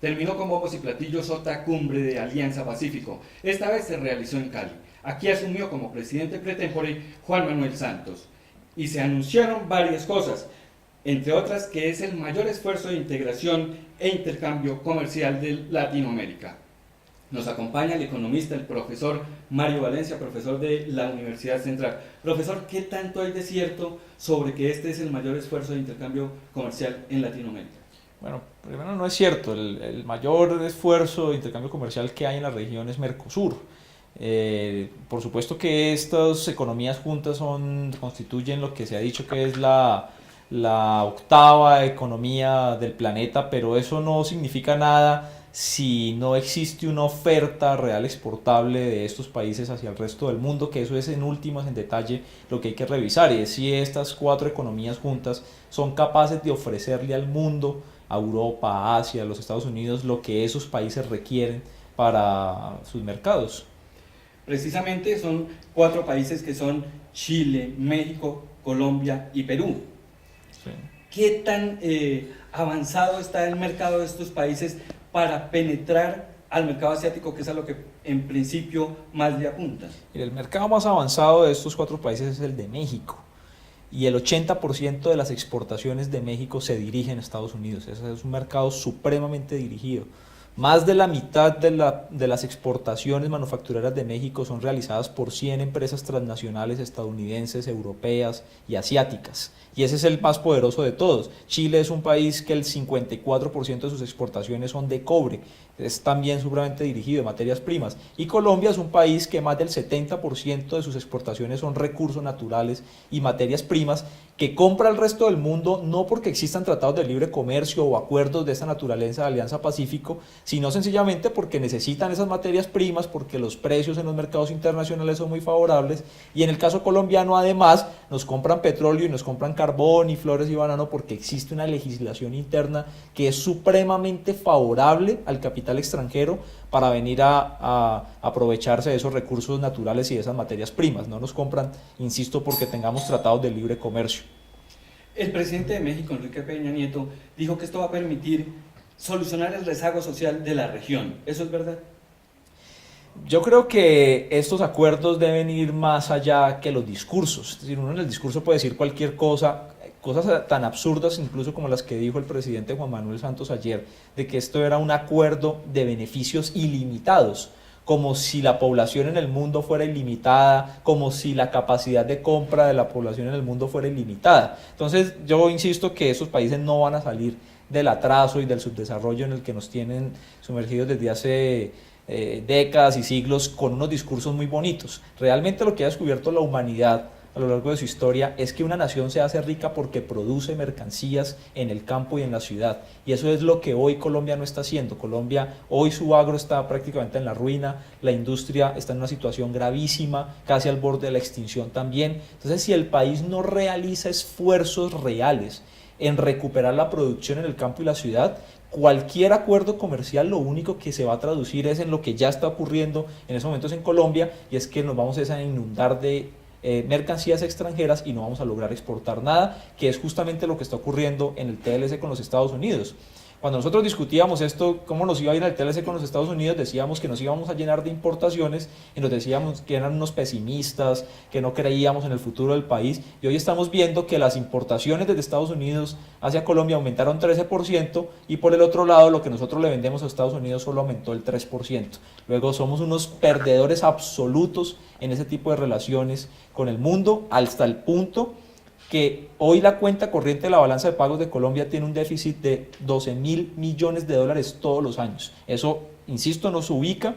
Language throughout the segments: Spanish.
Terminó con bombos y platillos otra cumbre de Alianza Pacífico. Esta vez se realizó en Cali. Aquí asumió como presidente pre tempore Juan Manuel Santos. Y se anunciaron varias cosas, entre otras que es el mayor esfuerzo de integración e intercambio comercial de Latinoamérica. Nos acompaña el economista, el profesor Mario Valencia, profesor de la Universidad Central. Profesor, ¿qué tanto hay de cierto sobre que este es el mayor esfuerzo de intercambio comercial en Latinoamérica? Bueno, primero no es cierto, el mayor esfuerzo de intercambio comercial que hay en la región es Mercosur. Por supuesto que estas economías juntas constituyen lo que se ha dicho que es la octava economía del planeta, pero eso no significa nada si no existe una oferta real exportable de estos países hacia el resto del mundo, que eso es en últimas, en detalle, lo que hay que revisar, y es si estas cuatro economías juntas son capaces de ofrecerle al mundo, a Europa, a Asia, a los Estados Unidos, lo que esos países requieren para sus mercados. Precisamente son cuatro países que son Chile, México, Colombia y Perú. Sí. ¿Qué tan avanzado está el mercado de estos países para penetrar al mercado asiático, que es a lo que en principio más le apunta? El mercado más avanzado de estos cuatro países es el de México. Y el 80% de las exportaciones de México se dirigen a Estados Unidos. Ese es un mercado supremamente dirigido. Más de la mitad de las exportaciones manufactureras de México son realizadas por 100 empresas transnacionales estadounidenses, europeas y asiáticas. Y ese es el más poderoso de todos. Chile es un país que el 54% de sus exportaciones son de cobre. Es también supremamente dirigido de materias primas. Y Colombia es un país que más del 70% de sus exportaciones son recursos naturales y materias primas, que compra al resto del mundo no porque existan tratados de libre comercio o acuerdos de esta naturaleza de Alianza Pacífico, sino sencillamente porque necesitan esas materias primas, porque los precios en los mercados internacionales son muy favorables, y en el caso colombiano además nos compran petróleo y nos compran carbón y flores y banano porque existe una legislación interna que es supremamente favorable al capital extranjero para venir a aprovecharse de esos recursos naturales y de esas materias primas. No nos compran, insisto, porque tengamos tratados de libre comercio. El presidente de México, Enrique Peña Nieto, dijo que esto va a permitir solucionar el rezago social de la región. ¿Eso es verdad? Yo creo que estos acuerdos deben ir más allá que los discursos. Es decir, uno en el discurso puede decir cualquier cosa, cosas tan absurdas incluso como las que dijo el presidente Juan Manuel Santos ayer, de que esto era un acuerdo de beneficios ilimitados, como si la población en el mundo fuera ilimitada, como si la capacidad de compra de la población en el mundo fuera ilimitada. Entonces yo insisto que esos países no van a salir del atraso y del subdesarrollo en el que nos tienen sumergidos desde hace décadas y siglos, con unos discursos muy bonitos. Realmente lo que ha descubierto la humanidad a lo largo de su historia es que una nación se hace rica porque produce mercancías en el campo y en la ciudad, y eso es lo que hoy Colombia no está haciendo. Colombia, hoy su agro está prácticamente en la ruina, la industria está en una situación gravísima, casi al borde de la extinción también. Entonces, si el país no realiza esfuerzos reales en recuperar la producción en el campo y la ciudad, cualquier acuerdo comercial lo único que se va a traducir es en lo que ya está ocurriendo en esos momentos en Colombia, y es que nos vamos a inundar de mercancías extranjeras y no vamos a lograr exportar nada, que es justamente lo que está ocurriendo en el TLC con los Estados Unidos. Cuando nosotros discutíamos esto, cómo nos iba a ir al TLC con los Estados Unidos, decíamos que nos íbamos a llenar de importaciones y nos decíamos que eran unos pesimistas, que no creíamos en el futuro del país, y hoy estamos viendo que las importaciones desde Estados Unidos hacia Colombia aumentaron 13%, y por el otro lado lo que nosotros le vendemos a Estados Unidos solo aumentó el 3%. Luego somos unos perdedores absolutos en ese tipo de relaciones con el mundo, hasta el punto que hoy la cuenta corriente de la balanza de pagos de Colombia tiene un déficit de 12.000 millones de dólares todos los años. Eso, insisto, nos ubica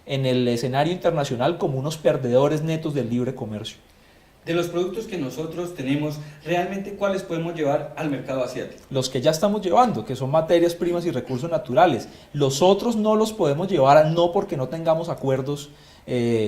en el escenario internacional como unos perdedores netos del libre comercio. De los productos que nosotros tenemos, ¿realmente cuáles podemos llevar al mercado asiático? Los que ya estamos llevando, que son materias primas y recursos naturales. Los otros no los podemos llevar, no porque no tengamos acuerdos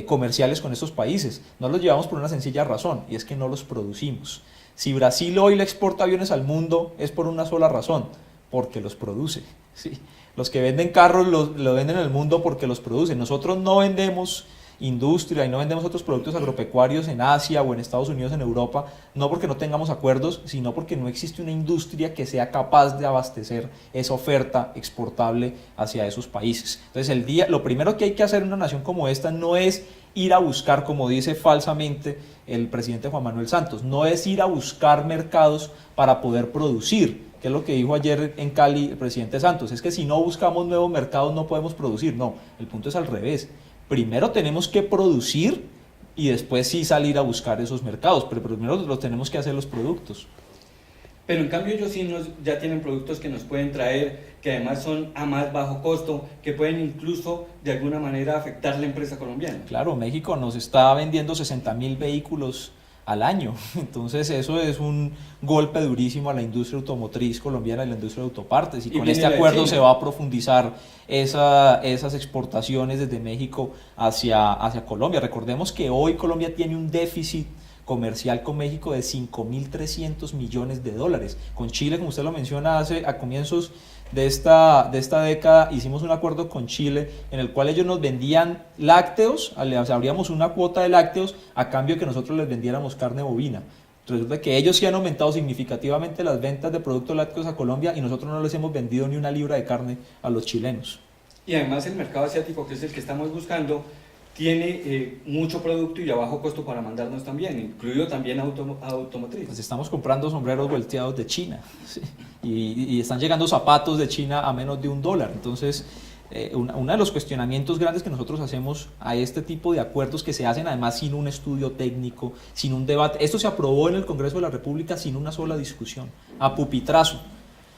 comerciales con estos países. No los llevamos por una sencilla razón, y es que no los producimos. Si Brasil hoy le exporta aviones al mundo es por una sola razón, porque los produce. ¿Sí? Los que venden carros lo venden en el mundo porque los producen. Nosotros no vendemos industria y no vendemos otros productos agropecuarios en Asia o en Estados Unidos, en Europa, no porque no tengamos acuerdos, sino porque no existe una industria que sea capaz de abastecer esa oferta exportable hacia esos países. Entonces lo primero que hay que hacer en una nación como esta no es ir a buscar, como dice falsamente el presidente Juan Manuel Santos, no es ir a buscar mercados para poder producir, que es lo que dijo ayer en Cali el presidente Santos, es que si no buscamos nuevos mercados no podemos producir. No, el punto es al revés. Primero tenemos que producir y después sí salir a buscar esos mercados, pero primero los tenemos que hacer los productos. Pero en cambio ellos sí ya tienen productos que nos pueden traer, que además son a más bajo costo, que pueden incluso de alguna manera afectar la empresa colombiana. Claro, México nos está vendiendo 60.000 vehículos al año, entonces eso es un golpe durísimo a la industria automotriz colombiana y la industria de autopartes, y con este acuerdo se va a profundizar esas exportaciones desde México hacia Colombia. Recordemos que hoy Colombia tiene un déficit comercial con México de 5.300 millones de dólares. Con Chile, como usted lo menciona, a comienzos de esta década hicimos un acuerdo con Chile en el cual ellos nos vendían lácteos, abríamos una cuota de lácteos a cambio de que nosotros les vendiéramos carne bovina. Resulta que ellos sí han aumentado significativamente las ventas de productos lácteos a Colombia y nosotros no les hemos vendido ni una libra de carne a los chilenos. Y además el mercado asiático, que es el que estamos buscando, tiene mucho producto y a bajo costo para mandarnos también, incluido también automotriz. Pues estamos comprando sombreros volteados de China, ¿sí? y están llegando zapatos de China a menos de $1. Entonces, uno de los cuestionamientos grandes que nosotros hacemos a este tipo de acuerdos, que se hacen además sin un estudio técnico, sin un debate, esto se aprobó en el Congreso de la República sin una sola discusión, a pupitrazo.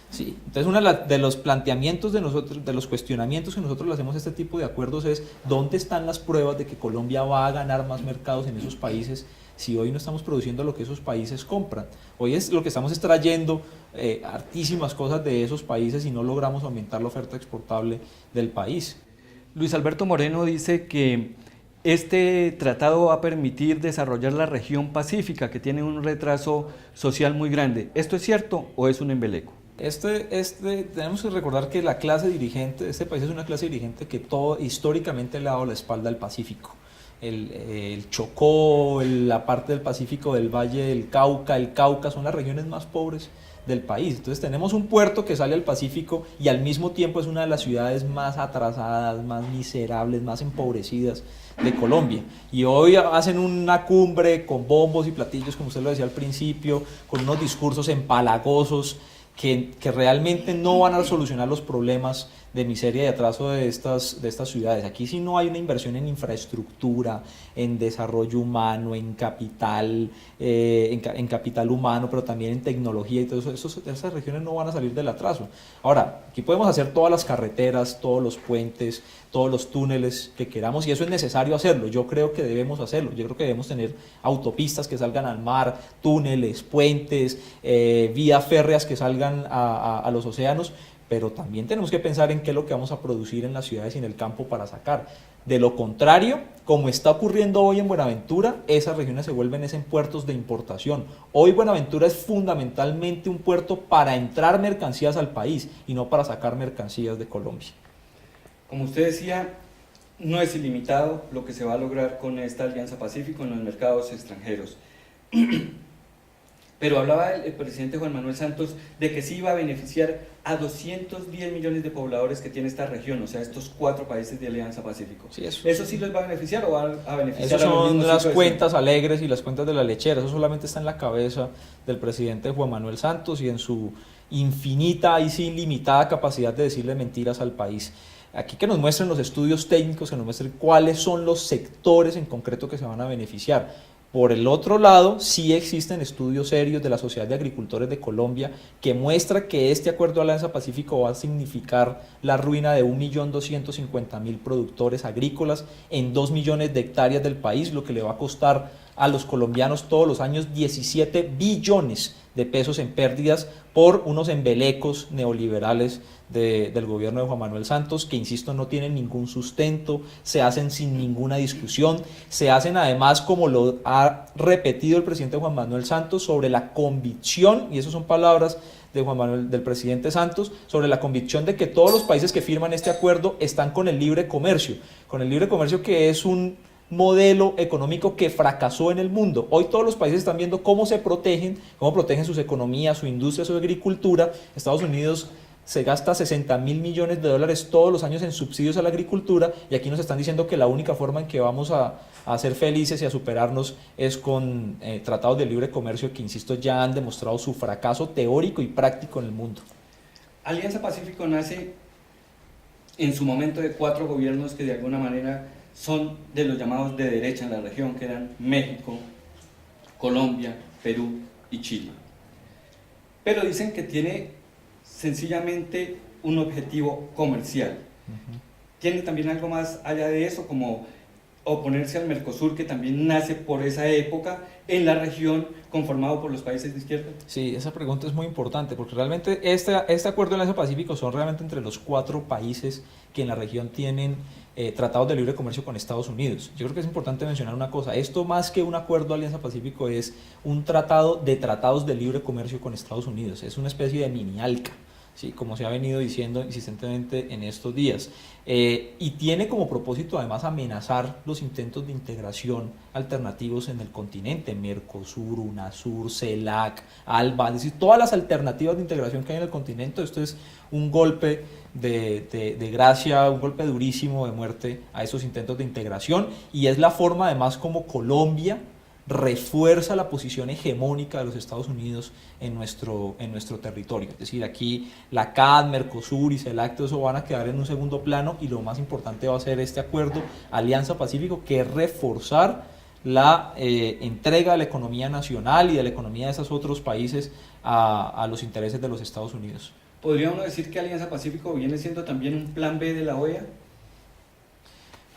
Sí, entonces uno de los planteamientos de nosotros, de los cuestionamientos que nosotros le hacemos a este tipo de acuerdos es ¿dónde están las pruebas de que Colombia va a ganar más mercados en esos países si hoy no estamos produciendo lo que esos países compran? Hoy es lo que estamos extrayendo hartísimas cosas de esos países y no logramos aumentar la oferta exportable del país. Luis Alberto Moreno dice que este tratado va a permitir desarrollar la región pacífica, que tiene un retraso social muy grande. ¿Esto es cierto o es un embeleco? Tenemos que recordar que la clase dirigente de este país es una clase dirigente que históricamente le ha dado la espalda al Pacífico. El Chocó, la parte del Pacífico del Valle del Cauca, el Cauca, son las regiones más pobres del país. Entonces tenemos un puerto que sale al Pacífico y al mismo tiempo es una de las ciudades más atrasadas, más miserables, más empobrecidas de Colombia. Y hoy hacen una cumbre con bombos y platillos, como usted lo decía al principio, con unos discursos empalagosos, que realmente no van a solucionar los problemas de miseria y atraso de estas ciudades. Aquí sí no hay una inversión en infraestructura, en desarrollo humano, en capital humano, pero también en tecnología y todo eso. Esas regiones no van a salir del atraso. Ahora, aquí podemos hacer todas las carreteras, todos los puentes, todos los túneles que queramos, y eso es necesario hacerlo. Yo creo que debemos hacerlo. Yo creo que debemos tener autopistas que salgan al mar, túneles, puentes, vías férreas que salgan a los océanos, pero también tenemos que pensar en qué es lo que vamos a producir en las ciudades y en el campo para sacar. De lo contrario, como está ocurriendo hoy en Buenaventura, esas regiones se vuelven en puertos de importación. Hoy Buenaventura es fundamentalmente un puerto para entrar mercancías al país y no para sacar mercancías de Colombia. Como usted decía, no es ilimitado lo que se va a lograr con esta Alianza Pacífico en los mercados extranjeros. Pero hablaba el presidente Juan Manuel Santos de que sí iba a beneficiar a 210 millones de pobladores que tiene esta región, o sea, estos 4 países de Alianza Pacífico. Sí, ¿Eso sí los va a beneficiar o va a beneficiar a los mismos? Esas son las cuentas alegres y las cuentas de la lechera. Eso solamente está en la cabeza del presidente Juan Manuel Santos y en su infinita y sin limitada capacidad de decirle mentiras al país. Aquí que nos muestren los estudios técnicos, que nos muestren cuáles son los sectores en concreto que se van a beneficiar. Por el otro lado, sí existen estudios serios de la Sociedad de Agricultores de Colombia que muestra que este acuerdo de Alianza Pacífico va a significar la ruina de 1.250.000 productores agrícolas en 2 millones de hectáreas del país, lo que le va a costar a los colombianos todos los años 17 billones de pesos en pérdidas por unos embelecos neoliberales del gobierno de Juan Manuel Santos, que insisto no tienen ningún sustento, se hacen sin ninguna discusión, se hacen además, como lo ha repetido el presidente Juan Manuel Santos, sobre la convicción, y esas son palabras del presidente Santos, sobre la convicción de que todos los países que firman este acuerdo están con el libre comercio que es modelo económico que fracasó en el mundo. Hoy todos los países están viendo cómo protegen sus economías, su industria, su agricultura. Estados Unidos se gasta $60.000 millones todos los años en subsidios a la agricultura, y aquí nos están diciendo que la única forma en que vamos a ser felices y a superarnos es con tratados de libre comercio que, insisto, ya han demostrado su fracaso teórico y práctico en el mundo. Alianza Pacífico nace en su momento de 4 gobiernos que de alguna manera son de los llamados de derecha en la región, que eran México, Colombia, Perú y Chile. Pero dicen que tiene sencillamente un objetivo comercial. Tiene también algo más allá de eso, como oponerse al Mercosur, que también nace por esa época en la región, conformado por los países de izquierda. Sí, esa pregunta es muy importante, porque realmente este acuerdo de Alianza Pacífico son realmente entre los 4 países que en la región tienen tratados de libre comercio con Estados Unidos. Yo creo que es importante mencionar una cosa: esto, más que un acuerdo de Alianza Pacífico, es un tratado de tratados de libre comercio con Estados Unidos. Es una especie de mini ALCA, ¿sí?, como se ha venido diciendo insistentemente en estos días, y tiene como propósito además amenazar los intentos de integración alternativos en el continente: Mercosur, UNASUR, CELAC, ALBA, es decir, todas las alternativas de integración que hay en el continente. Esto es un golpe de gracia, un golpe durísimo de muerte a esos intentos de integración, y es la forma además como Colombia refuerza la posición hegemónica de los Estados Unidos en nuestro territorio. Es decir, aquí la CAD, Mercosur y CELAC, todo eso van a quedar en un segundo plano, y lo más importante va a ser este acuerdo Alianza Pacífico, que es reforzar la entrega de la economía nacional y de la economía de esos otros países a los intereses de los Estados Unidos. ¿Podría uno decir que Alianza Pacífico viene siendo también un plan B de la OEA?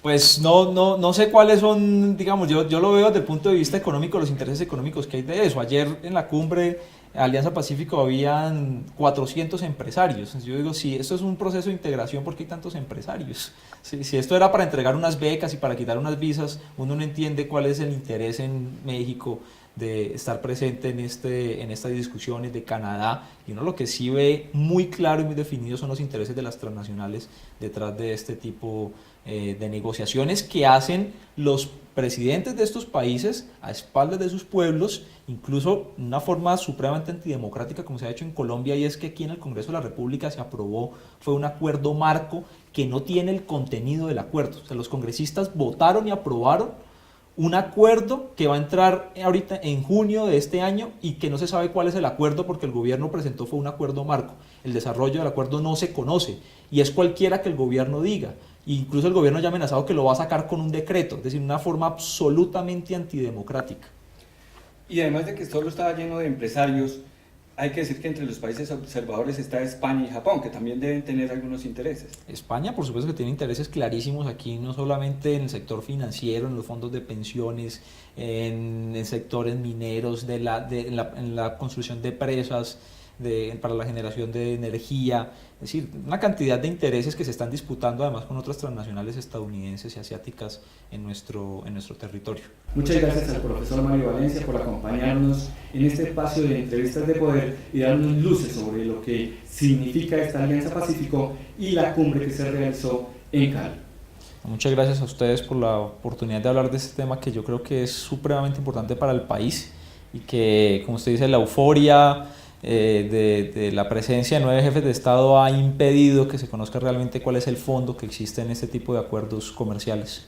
Pues no sé cuáles son, digamos, yo lo veo desde el punto de vista económico, los intereses económicos que hay de eso. Ayer en la cumbre Alianza Pacífico habían 400 empresarios. Yo digo, si esto es un proceso de integración, ¿por qué hay tantos empresarios? Si esto era para entregar unas becas y para quitar unas visas, uno no entiende cuál es el interés en México de estar presente en estas discusiones, de Canadá, y uno lo que sí ve muy claro y muy definido son los intereses de las transnacionales detrás de este tipo de negociaciones que hacen los presidentes de estos países a espaldas de sus pueblos, incluso de una forma supremamente antidemocrática, como se ha hecho en Colombia, y es que aquí en el Congreso de la República se aprobó, fue un acuerdo marco que no tiene el contenido del acuerdo. O sea, los congresistas votaron y aprobaron un acuerdo que va a entrar ahorita en junio de este año, y que no se sabe cuál es el acuerdo porque el gobierno presentó fue un acuerdo marco. El desarrollo del acuerdo no se conoce, y es cualquiera que el gobierno diga. Incluso el gobierno ya ha amenazado que lo va a sacar con un decreto, es decir, una forma absolutamente antidemocrática. Y además de que solo estaba lleno de empresarios, hay que decir que entre los países observadores está España y Japón, que también deben tener algunos intereses. España, por supuesto, que tiene intereses clarísimos aquí, no solamente en el sector financiero, en los fondos de pensiones, en sectores mineros, en la construcción de presas, para la generación de energía. Es decir, una cantidad de intereses que se están disputando además con otras transnacionales estadounidenses y asiáticas en nuestro territorio. Muchas gracias al profesor Mario Valencia por acompañarnos en este espacio de entrevistas de poder y darnos luces sobre lo que significa esta Alianza Pacífico y la cumbre que se realizó en Cali. Muchas gracias a ustedes por la oportunidad de hablar de este tema que yo creo que es supremamente importante para el país, y que, como usted dice, la euforia de la presencia de 9 jefes de Estado ha impedido que se conozca realmente cuál es el fondo que existe en este tipo de acuerdos comerciales.